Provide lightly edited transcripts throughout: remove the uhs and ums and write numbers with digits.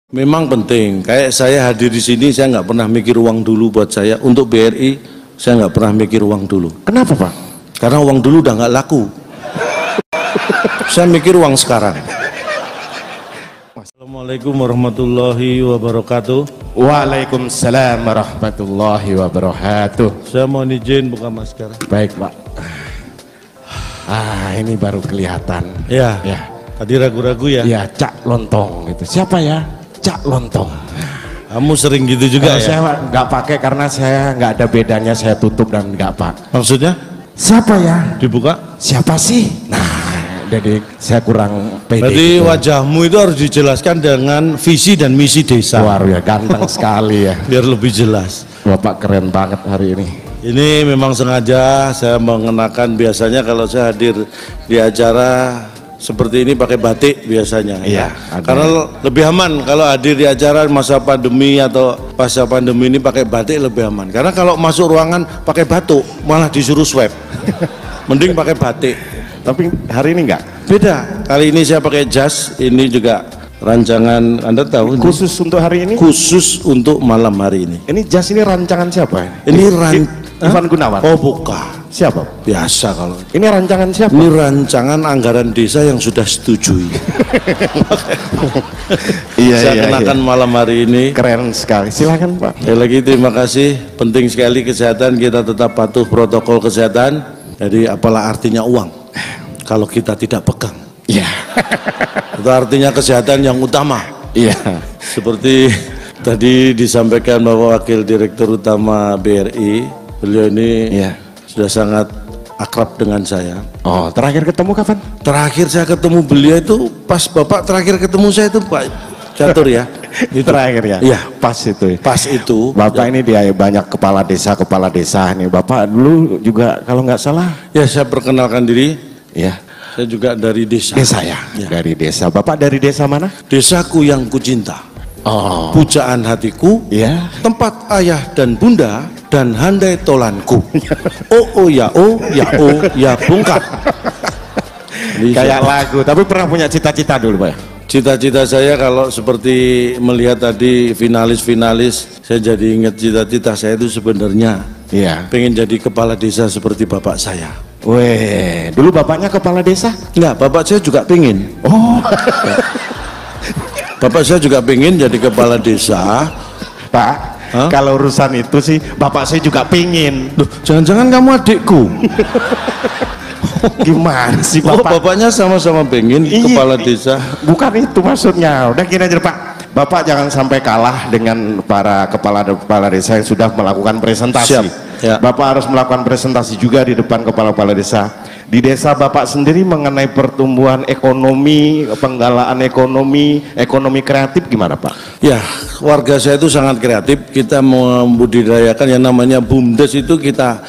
Memang penting. Kayak saya hadir di sini, saya nggak pernah mikir uang dulu buat saya. Untuk BRI, saya nggak pernah mikir uang dulu. Kenapa, Pak? Karena uang dulu udah nggak laku. Saya mikir uang sekarang. Assalamualaikum warahmatullahi wabarakatuh. Waalaikumsalam warahmatullahi wabarakatuh. Saya mohon izin buka masker. Baik, Pak. Ini baru kelihatan. Ya. Ya. Tadi ragu-ragu ya? Ya, Cak Lontong itu. Siapa ya? Cak Lontong. Kamu sering gitu juga ya? Saya nggak pakai karena saya nggak ada bedanya, saya tutup dan nggak pak. Maksudnya? Siapa ya? Dibuka? Siapa sih? Nah, jadi saya kurang pede. Berarti gitu. wajahmu itu harus dijelaskan dengan visi dan misi desa. Luar ya, ganteng sekali ya. Biar lebih jelas. Bapak keren banget hari ini. Ini memang sengaja saya mengenakan, biasanya kalau saya hadir di acara seperti ini pakai batik biasanya. Iya, karena lebih aman kalau hadir di acara masa pandemi atau pasca pandemi ini pakai batik lebih aman. Karena kalau masuk ruangan pakai batuk malah disuruh swab. Mending pakai batik. Tapi hari ini enggak? Beda. Kali ini saya pakai jas, ini juga rancangan, Anda tahu? Khusus untuk hari ini? Khusus untuk malam hari ini. Ini jas ini rancangan siapa? Ini Ivan Gunawan. Oh bukan. Siapa? Biasa kalau. Ini rancangan siapa? Ini rancangan anggaran desa yang sudah setujui. Saya kenakan malam hari ini. Keren sekali. Silakan Pak. Sekali lagi terima kasih. Penting sekali kesehatan, kita tetap patuh protokol kesehatan. Jadi apalah artinya uang kalau kita tidak pegang. Iya. Itu artinya kesehatan yang utama. Iya. Seperti tadi disampaikan Bapak Wakil Direktur Utama BRI. Beliau ini sudah sangat akrab dengan saya. Oh, terakhir ketemu kapan? Terakhir saya ketemu beliau itu pas Bapak terakhir ketemu saya itu Pak Catur ya. Itu terakhir ya? Iya, pas itu. Pas itu. Bapak ini dia banyak kepala desa nih. Bapak dulu juga kalau nggak salah. Ya, saya perkenalkan diri. Iya. Saya juga dari desa. Desa ya? Dari desa. Bapak dari desa mana? Desaku yang kucinta. Oh. Pujaan hatiku. Iya. Tempat ayah dan bunda dan handai tolanku. Oh ya bongkar. Kayak lagu, tapi pernah punya cita-cita dulu Pak? Cita-cita saya kalau seperti melihat tadi finalis-finalis, saya jadi ingat cita-cita saya itu sebenarnya pengen jadi kepala desa seperti bapak saya. Weh, dulu bapaknya kepala desa? Enggak, bapak saya juga pengen. Oh. Bapak saya juga pengen jadi kepala desa. Pak, kalau urusan itu sih bapak saya juga pengen. Loh, jangan-jangan kamu adikku? Gimana sih Bapak? Oh, bapaknya sama-sama pengen kepala desa. Bukan itu maksudnya. Udah gini aja Pak. Bapak jangan sampai kalah dengan para kepala desa yang sudah melakukan presentasi. Siap. Ya. Bapak harus melakukan presentasi juga di depan kepala-kepala desa. Di desa Bapak sendiri mengenai pertumbuhan ekonomi, penggalaan ekonomi kreatif gimana Pak? Ya, warga saya itu sangat kreatif. Kita membudidayakan yang namanya BUMDes itu kita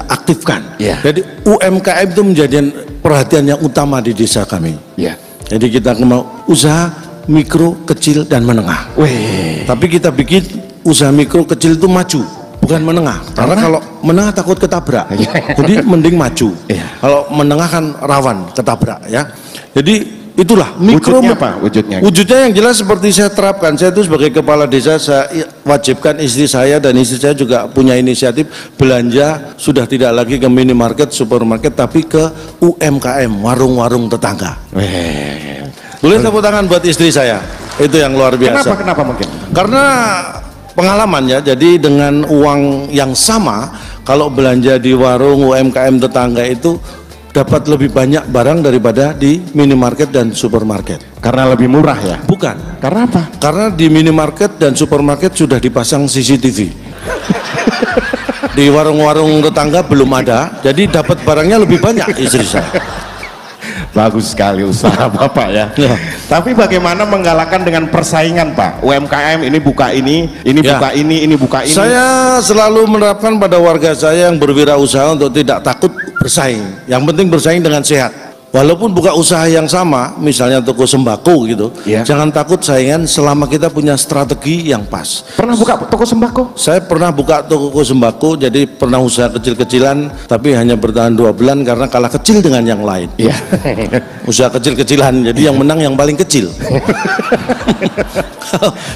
aktifkan. Ya. Jadi UMKM itu menjadi perhatian yang utama di desa kami. Ya. Jadi kita mau usaha mikro, kecil dan menengah. Weh. Tapi kita bikin usaha mikro kecil itu maju. Bukan menengah, karena kalau menengah takut ketabrak, jadi mending maju. Kalau menengah kan rawan ketabrak ya. Jadi itulah mikro. Wujudnya apa? Wujudnya yang jelas seperti saya terapkan. Saya itu sebagai kepala desa, saya wajibkan istri saya dan istri saya juga punya inisiatif belanja sudah tidak lagi ke minimarket, supermarket, tapi ke UMKM, warung-warung tetangga. Boleh tepuk tangan buat istri saya. Itu yang luar biasa. Kenapa mungkin? Karena pengalaman ya, jadi dengan uang yang sama kalau belanja di warung UMKM tetangga itu dapat lebih banyak barang daripada di minimarket dan supermarket. Karena lebih murah ya? Bukan. Karena apa? Karena di minimarket dan supermarket sudah dipasang CCTV. Di warung-warung tetangga belum ada, jadi dapat barangnya lebih banyak istri saya. Bagus sekali usaha Bapak ya. Tapi bagaimana menggalakkan dengan persaingan Pak? UMKM ini buka ini buka ini buka ini. Saya selalu menerapkan pada warga saya yang berwirausaha untuk tidak takut bersaing. Yang penting bersaing dengan sehat. Walaupun buka usaha yang sama, misalnya toko sembako gitu, jangan takut saingan selama kita punya strategi yang pas. Pernah buka toko sembako? Saya pernah buka toko sembako, jadi pernah usaha kecil-kecilan, tapi hanya bertahan 2 bulan karena kalah kecil dengan yang lain. Iya. Usaha kecil-kecilan, jadi yang menang yang paling kecil.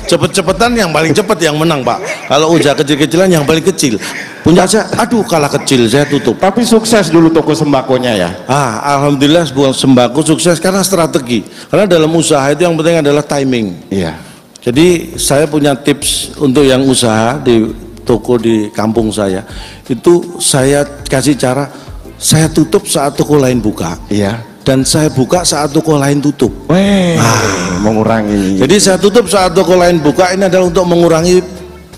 Cepet-cepetan yang paling cepet yang menang, Pak. Kalau usaha kecil-kecilan yang paling kecil. Punya saya, aduh kalah kecil, saya tutup. Tapi sukses dulu toko sembakonya ya? Alhamdulillah sebuah sembako sukses karena strategi. Karena dalam usaha itu yang penting adalah timing. Iya. Jadi saya punya tips untuk yang usaha di toko di kampung saya. Itu saya kasih cara, saya tutup saat toko lain buka. Iya. Dan saya buka saat toko lain tutup. Mengurangi. Jadi saya tutup saat toko lain buka, ini adalah untuk mengurangi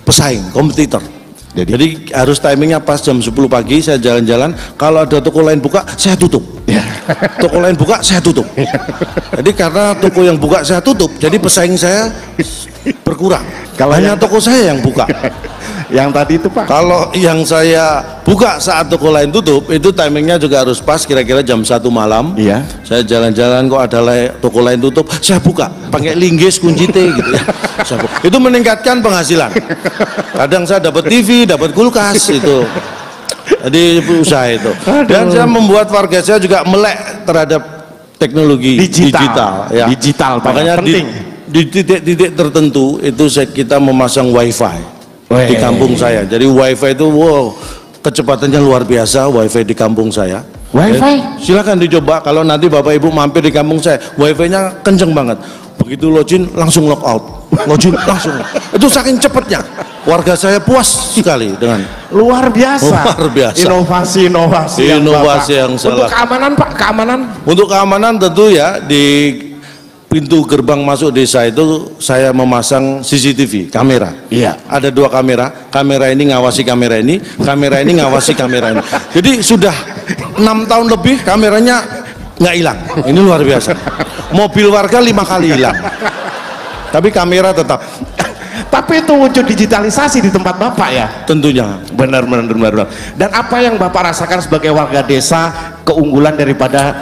pesaing, kompetitor. Jadi harus timingnya pas jam 10 pagi saya jalan-jalan, kalau ada toko lain buka saya tutup. Toko lain buka saya tutup. Jadi karena toko yang buka saya tutup, jadi pesaing saya berkurang. Kalau hanya toko saya yang buka. Yang tadi itu Pak, kalau yang saya buka saat toko lain tutup, itu timingnya juga harus pas, kira-kira jam 1 malam. Iya. Saya jalan-jalan kok ada toko lain tutup, saya buka pakai linggis kunci T gitu ya. Itu meningkatkan penghasilan. Kadang saya dapat TV, dapat kulkas itu. Jadi usaha itu. Dan saya membuat warga saya juga melek terhadap teknologi digital. Ya. Digital Pak. Makanya penting. Di titik-titik tertentu itu kita memasang wifi di kampung saya. Jadi wifi itu kecepatannya luar biasa, wifi di kampung saya. Wifi? Silakan dicoba kalau nanti Bapak Ibu mampir di kampung saya, wifi-nya kenceng banget. Begitu login langsung lock out. Login langsung. Itu saking cepatnya. Warga saya puas sekali dengan luar biasa. Luar biasa. Inovasi yang salah. Untuk keamanan Pak, keamanan. Untuk keamanan tentu ya di pintu gerbang masuk desa itu saya memasang CCTV, kamera. Iya. Ada 2 kamera, kamera ini ngawasi kamera ini ngawasi kamera ini. Jadi sudah 6 tahun lebih kameranya nggak hilang. Ini luar biasa. Mobil warga 5 kali hilang. Tapi kamera tetap. Tapi itu wujud digitalisasi di tempat Bapak ya? Tentunya. Benar. Dan apa yang Bapak rasakan sebagai warga desa keunggulan daripada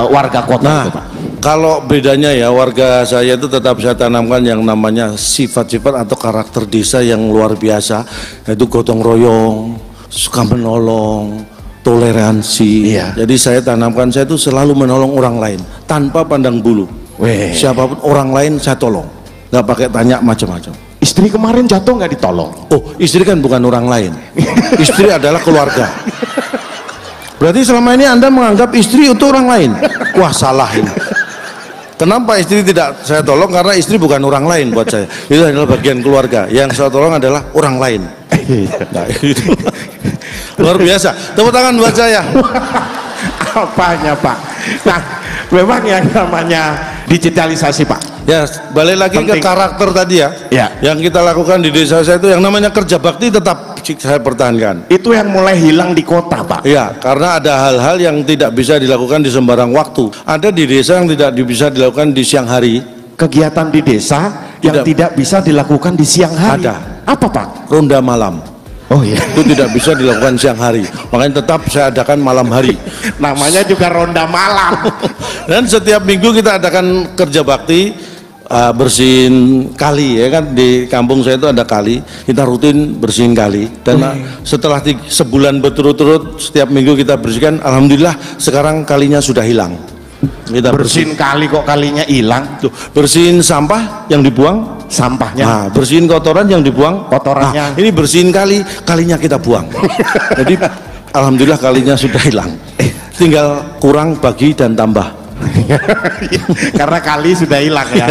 warga kota itu Pak? Kalau bedanya ya, warga saya itu tetap saya tanamkan yang namanya sifat-sifat atau karakter desa yang luar biasa, yaitu gotong royong, suka menolong, toleransi. Iya. Jadi saya tanamkan, saya itu selalu menolong orang lain tanpa pandang bulu. Siapapun orang lain saya tolong, nggak pakai tanya macam-macam. Istri kemarin jatuh nggak ditolong? Oh, istri kan bukan orang lain. Istri adalah keluarga. Berarti selama ini Anda menganggap istri itu orang lain. Wah, salah ini. Kenapa istri tidak saya tolong? Karena istri bukan orang lain buat saya. Itu adalah bagian keluarga. Yang saya tolong adalah orang lain. Nah, itu. Luar biasa. Tepuk tangan buat saya. Apanya Pak? Nah, memang yang namanya digitalisasi Pak. Ya, balik lagi penting. ke karakter tadi ya. Yang kita lakukan di desa saya itu yang namanya kerja bakti tetap saya pertahankan. Itu yang mulai hilang di kota Pak. Ya, karena ada hal-hal yang tidak bisa dilakukan di sembarang waktu. Ada di desa yang tidak bisa dilakukan di siang hari. Kegiatan di desa yang tidak bisa dilakukan di siang hari. Ada. Apa Pak? Ronda malam. Oh iya. Itu tidak bisa dilakukan siang hari. Makanya tetap saya adakan malam hari. Namanya juga ronda malam. Dan setiap minggu kita adakan kerja bakti. Bersihin kali ya kan, di kampung saya itu ada kali, kita rutin bersihin kali. Dan setelah sebulan berturut-turut setiap minggu kita bersihkan, alhamdulillah sekarang kalinya sudah hilang. Kita bersihin kali kok kalinya hilang. Bersihin sampah yang dibuang, sampahnya. Bersihin kotoran yang dibuang, kotorannya. Ini bersihin kalinya kita buang. Jadi alhamdulillah kalinya sudah hilang. Tinggal kurang, bagi dan tambah. Karena kali sudah hilang ya.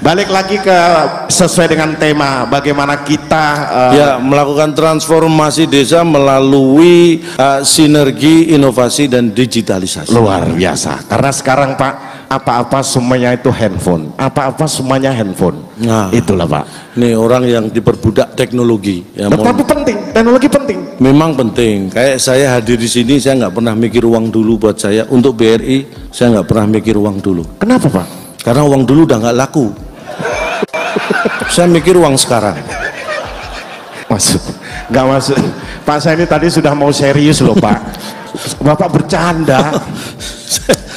Balik lagi ke sesuai dengan tema bagaimana kita melakukan transformasi desa melalui sinergi inovasi dan digitalisasi. Luar biasa. Karena sekarang Pak, apa-apa semuanya itu handphone. Apa-apa semuanya handphone. Nah, itulah Pak. Ini orang yang diperbudak teknologi. Tapi penting, teknologi penting. Memang penting. Kayak saya hadir di sini, saya nggak pernah mikir uang dulu buat saya. Untuk BRI, saya nggak pernah mikir uang dulu. Kenapa Pak? Karena uang dulu udah nggak laku. Saya mikir uang sekarang. Nggak masuk. Pak, saya ini tadi sudah mau serius loh Pak. Bapak bercanda.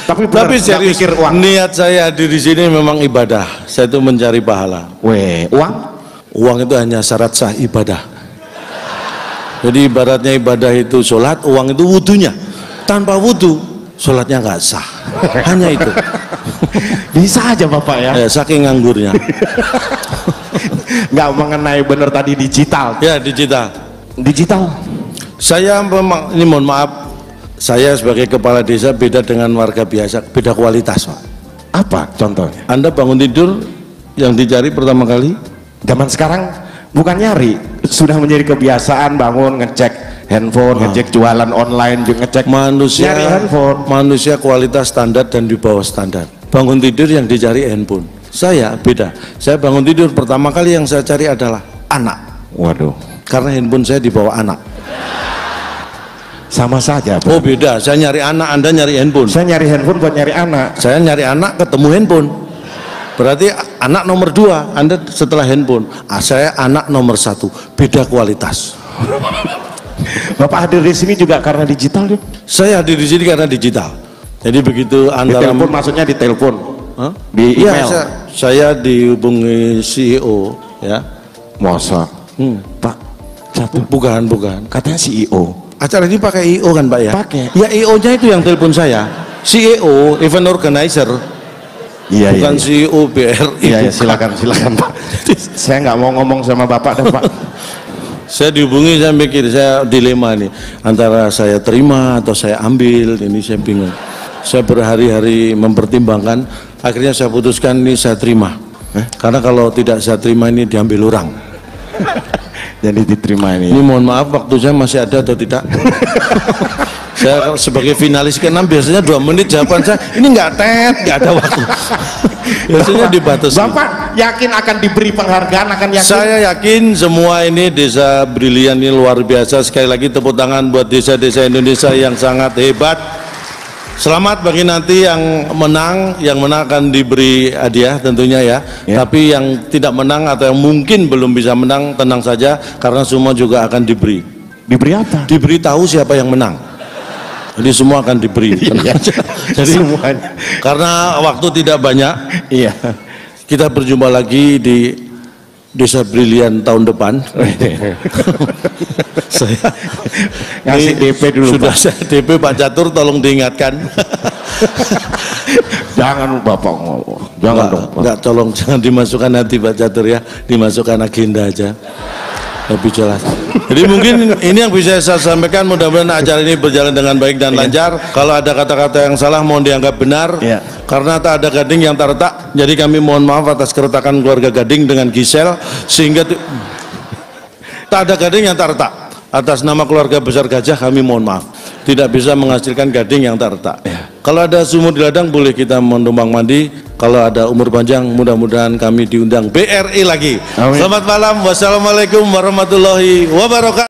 Tapi serius, mikir uang. niat saya hadir di sini memang ibadah. Saya itu mencari pahala. Uang? Uang itu hanya syarat sah ibadah. Jadi ibaratnya ibadah itu sholat, uang itu wudunya. Tanpa wudu, sholatnya nggak sah. Hanya itu. Bisa aja Bapak ya. Ya, saking nganggurnya. Nggak mengenai bener tadi digital. Ya, digital. Digital. Saya memang, ini mohon maaf, saya sebagai kepala desa beda dengan warga biasa, beda kualitas, Pak. Apa contohnya? Anda bangun tidur, yang dicari pertama kali? Zaman sekarang bukan nyari, sudah menjadi kebiasaan bangun ngecek handphone, ngecek jualan online, juga ngecek nyari handphone. Manusia kualitas standar dan di bawah standar. Bangun tidur yang dicari handphone. Saya beda. Saya bangun tidur pertama kali yang saya cari adalah anak. Waduh. Karena handphone saya dibawa anak. Sama saja, Pak. Oh beda, saya nyari anak, Anda nyari handphone. Saya nyari handphone buat nyari anak. Saya nyari anak ketemu handphone. Berarti anak nomor 2, Anda setelah handphone. Saya anak nomor 1, beda kualitas. Bapak hadir di sini juga karena digital, ya? Saya hadir di sini karena digital. Jadi begitu antara di telepon, maksudnya di telepon, di email. Ya, saya dihubungi CEO, ya. Masa? Pak, bukan. Katanya CEO. Acara ini pakai IO kan Pak ya? Pakai. Ya IO-nya itu yang telepon saya. CEO, event organizer. Iya, bukan iya. CEO BRI. Iya, silakan Pak. Saya nggak mau ngomong sama Bapak dan Pak. Saya dihubungi, saya mikir, saya dilema nih antara saya terima atau saya ambil. Ini saya bingung. Saya berhari-hari mempertimbangkan. Akhirnya saya putuskan ini saya terima. Karena kalau tidak saya terima ini diambil orang. Jadi diterima ini. Ini mohon maaf, waktu saya masih ada atau tidak? Saya sebagai finalis ke-6 biasanya 2 menit jawaban saya. Ini nggak ada waktu. Biasanya dibatasi. Bapak yakin akan diberi penghargaan, akan yakin? Saya yakin semua ini desa brilian ini luar biasa. Sekali lagi tepuk tangan buat desa-desa Indonesia yang sangat hebat. Selamat bagi nanti yang menang akan diberi hadiah tentunya ya. Tapi yang tidak menang atau yang mungkin belum bisa menang, tenang saja karena semua juga akan diberi. Diberi apa? Diberi tahu siapa yang menang. Jadi semua akan diberi. Jadi semuanya. Karena waktu tidak banyak. Iya. Kita berjumpa lagi di Desa Brilian tahun depan. Saya ngasih DP dulu. Sudah saya DP Pak Catur, tolong diingatkan. Jangan Bapak ngomong. Jangan dong. Enggak, tolong jangan dimasukkan nanti Pak Catur ya. Dimasukkan agenda aja. Lebih jelas. Jadi mungkin ini yang bisa saya sampaikan. Mudah-mudahan acara ini berjalan dengan baik dan lancar. Kalau ada kata-kata yang salah mohon dianggap benar. Karena tak ada gading yang tak retak. Jadi kami mohon maaf atas keretakan keluarga Gading dengan Gisel, sehingga tak ada gading yang tak retak. Atas nama keluarga besar Gajah kami mohon maaf. Tidak bisa menghasilkan gading yang tak retak. Kalau ada sumur di ladang boleh kita menumpang mandi. Kalau ada umur panjang mudah-mudahan kami diundang BRI lagi. Amin. Selamat malam. Wassalamualaikum warahmatullahi wabarakatuh.